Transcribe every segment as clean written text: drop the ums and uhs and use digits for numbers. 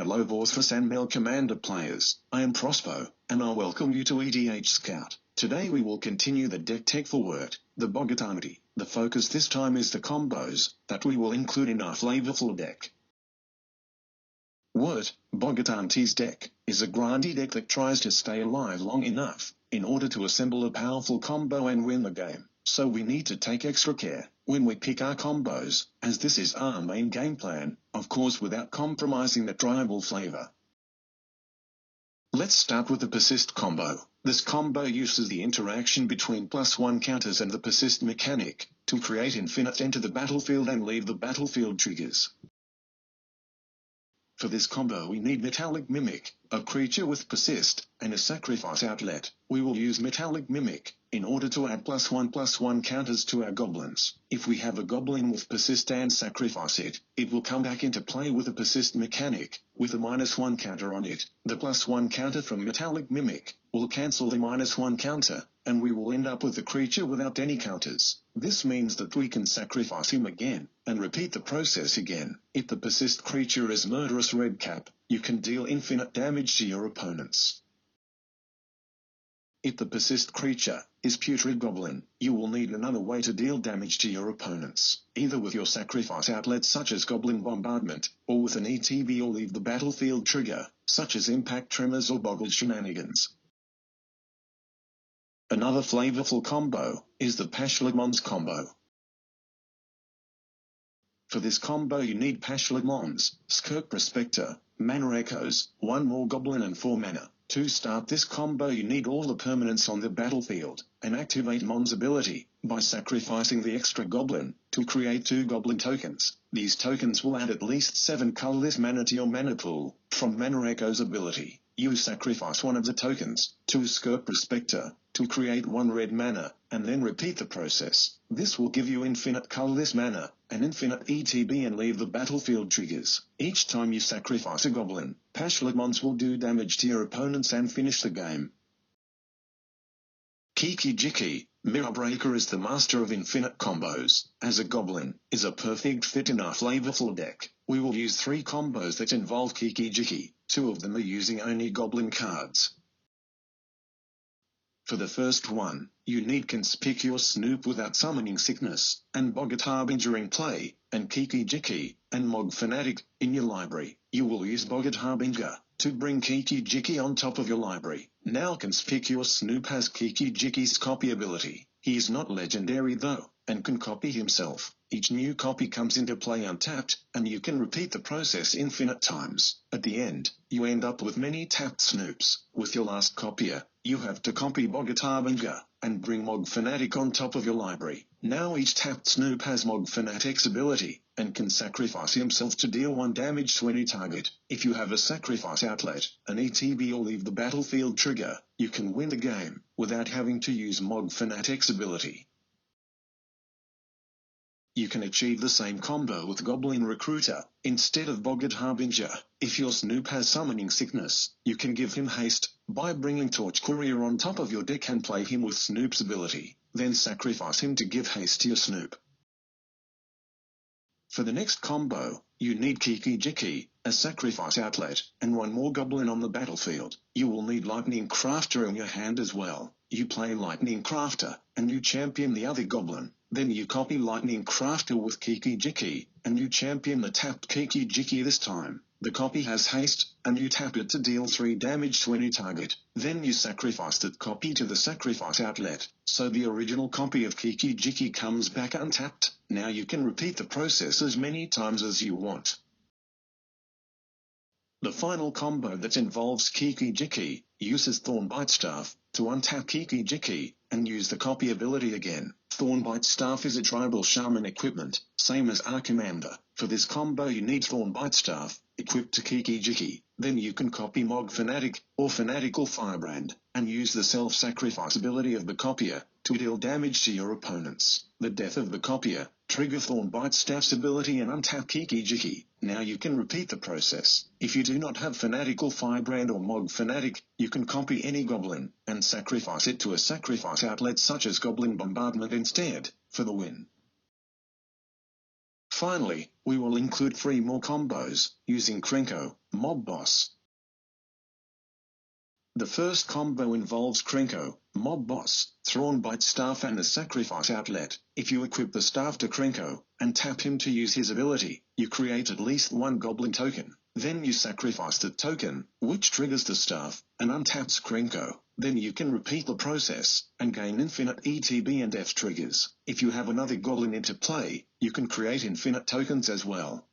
Hello Vorthos and Mel Commander players, I am Prospo, and I welcome you to EDH Scout. Today we will continue the deck tech for Wort, the Boggart Auntie. The focus this time is the combos that we will include in our flavorful deck. Wort, Boggart Auntie's deck, is a grindy deck that tries to stay alive long enough in order to assemble a powerful combo and win the game. So we need to take extra care when we pick our combos, as this is our main game plan, of course without compromising the tribal flavor. Let's start with the Persist combo. This combo uses the interaction between +1 counters and the Persist mechanic to create infinite enter the battlefield and leave the battlefield triggers. For this combo we need Metallic Mimic, a creature with Persist, and a sacrifice outlet. We will use Metallic Mimic in order to add +1/+1 counters to our goblins. If we have a goblin with Persist and sacrifice it, it will come back into play with a Persist mechanic, with a -1 counter on it. The +1 counter from Metallic Mimic will cancel the -1 counter, and we will end up with the creature without any counters. This means that we can sacrifice him again, and repeat the process again. If the Persist creature is Murderous Redcap, you can deal infinite damage to your opponents. If the Persist creature is Putrid Goblin, you will need another way to deal damage to your opponents, either with your sacrifice outlets such as Goblin Bombardment, or with an ETB or leave the battlefield trigger, such as Impact Tremors or Boggle Shenanigans. Another flavorful combo is the Pashalik Mons combo. For this combo you need Pashalik Mons, Skirk Prospector, Mana Echoes, 1 more Goblin and 4 mana. To start this combo you need all the permanents on the battlefield, and activate Mons' ability by sacrificing the extra Goblin to create 2 Goblin tokens. These tokens will add at least 7 colorless mana to your mana pool. From Mana Echo's ability, you sacrifice one of the tokens to Skirk Prospector to create 1 red mana, and then repeat the process. This will give you infinite colorless mana, and infinite ETB and leave the battlefield triggers. Each time you sacrifice a Goblin, Pashalik Mons will do damage to your opponents and finish the game. Kiki-Jiki, Mirror Breaker is the master of infinite combos. As a Goblin, is a perfect fit in our flavorful deck. We will use 3 combos that involve Kiki-Jiki. 2 of them are using only Goblin cards. For the first one, you need Conspicuous Snoop without Summoning Sickness, and Boggart Harbinger in play, and Kiki-Jiki, and Mog Fanatic in your library. You will use Boggart Harbinger to bring Kiki-Jiki on top of your library. Now Conspicuous Snoop has Kiki-Jiki's copy ability. He is not legendary though, and can copy himself. Each new copy comes into play untapped, and you can repeat the process infinite times. At the end, you end up with many tapped Snoops. With your last copier, you have to copy Boggart Harbinger and bring Mog Fanatic on top of your library. Now each tapped Snoop has Mog Fanatic's ability, and can sacrifice himself to deal 1 damage to any target. If you have a sacrifice outlet, an ETB or leave the battlefield trigger, you can win the game without having to use Mog Fanatic's ability. You can achieve the same combo with Goblin Recruiter instead of Boggart Harbinger. If your Snoop has Summoning Sickness, you can give him haste by bringing Torch Courier on top of your deck and play him with Snoop's ability, then sacrifice him to give haste to your Snoop. For the next combo, you need Kiki-Jiki, a sacrifice outlet, and 1 more Goblin on the battlefield. You will need Lightning Crafter in your hand as well. You play Lightning Crafter, and you champion the other Goblin. Then you copy Lightning Crafter with Kiki-Jiki, and you champion the tapped Kiki-Jiki this time. The copy has haste, and you tap it to deal 3 damage to any target. Then you sacrifice that copy to the sacrifice outlet, so the original copy of Kiki-Jiki comes back untapped. Now you can repeat the process as many times as you want. The final combo that involves Kiki-Jiki uses Thornbite Staff to untap Kiki-Jiki and use the copy ability again. Thornbite Staff is a tribal shaman equipment, same as our commander. For this combo you need Thornbite Staff equipped to Kiki-Jiki. Then you can copy Mog Fanatic or Fanatical Firebrand and use the self-sacrifice ability of the copier to deal damage to your opponents. The death of the copier trigger Thornbite Staff's ability and untap Kiki-Jiki. Now you can repeat the process. If you do not have Fanatical Firebrand or Mog Fanatic, you can copy any Goblin and sacrifice it to a sacrifice outlet such as Goblin Bombardment instead, for the win. Finally, we will include 3 more combos, using Krenko, Mob Boss. The first combo involves Krenko, Mob Boss, Thornbite Staff and the Sacrifice Outlet. If you equip the staff to Krenko, and tap him to use his ability, you create at least 1 Goblin token. Then you sacrifice the token, which triggers the staff, and untaps Krenko. Then you can repeat the process, and gain infinite ETB and F triggers. If you have another Goblin into play, you can create infinite tokens as well.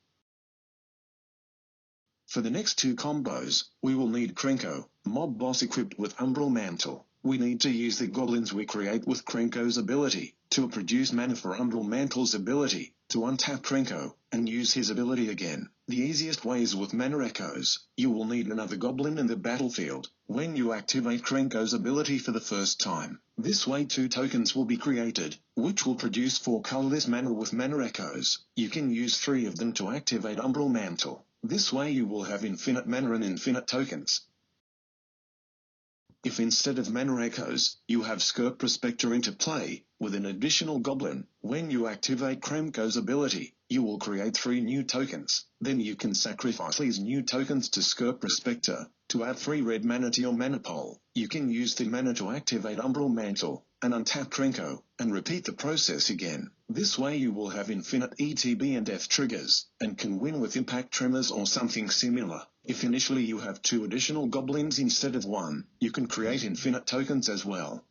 For the next 2 combos, we will need Krenko, Mob Boss equipped with Umbral Mantle. We need to use the Goblins we create with Krenko's ability, to produce mana for Umbral Mantle's ability, to untap Krenko, and use his ability again. The easiest way is with Mana Echoes. You will need another Goblin in the battlefield, when you activate Krenko's ability for the first time. This way 2 tokens will be created, which will produce 4 colorless mana with Mana Echoes. You can use 3 of them to activate Umbral Mantle. This way you will have infinite mana and infinite tokens. If instead of Mana Echoes, you have Skirk Prospector into play, with an additional Goblin, when you activate Krenko's ability, you will create 3 new tokens. Then you can sacrifice these new tokens to Skirk Prospector, to add 3 red mana to your mana pool. You can use the mana to activate Umbral Mantle, and untap Krenko, and repeat the process again. This way you will have infinite ETB and F triggers, and can win with Impact Tremors or something similar. If initially you have 2 additional Goblins instead of 1, you can create infinite tokens as well.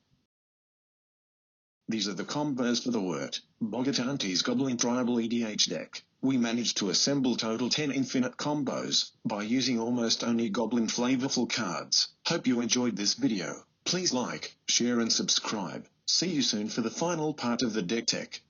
These are the combos for the Wort, Boggart Auntie's Goblin Tribal EDH deck. We managed to assemble total 10 infinite combos, by using almost only Goblin flavorful cards. Hope you enjoyed this video. Please like, share and subscribe. See you soon for the final part of the deck tech.